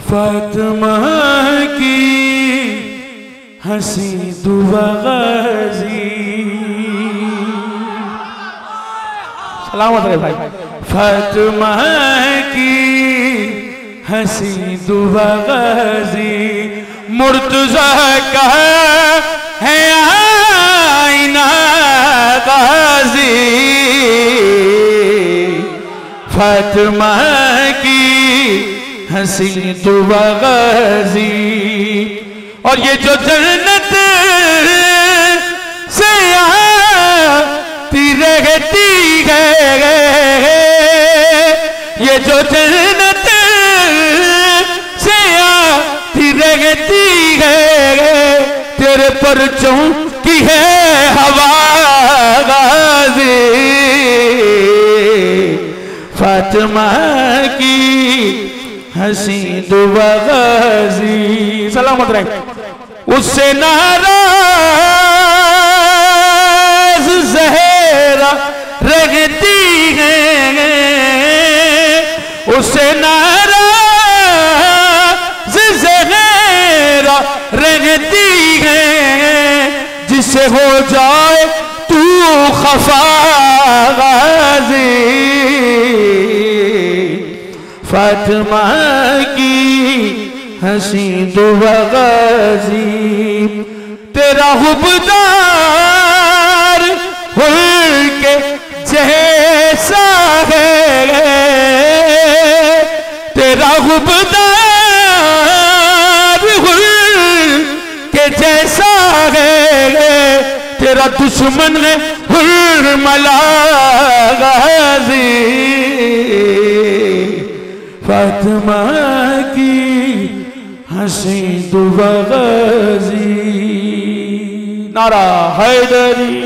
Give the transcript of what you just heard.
फातिमा की हंसी दुआ गाजी। सलामत रहे भाई। फातिमा की हंसी दुआ गाजी, मुर्तज़ा का है आईना गाजी। फातिमा की हंसी दुआ गाजी। और ये जो जन्नत से आती रहती है, ये जो जन्नत से आती रहती है, तेरे परचों की है हवा गाजी। फातिमा की हंसी दुआ गाजी। सलामत रहे। उससे नाराज ज़हरा रहती है, उससे नाराज ज़हरा रहती है, जिसे हो जाए तू खफा गाजी। फातिमा की हंसी दुआ गाजी। तेरा हुब्बदार हुल के जैसा है, तेरा हुब्बदार हुल के जैसा है, तेरा दुश्मन है हुर्मला गाजी। फातिमा की हंसी दुआ गाजी। नारा हैदरी।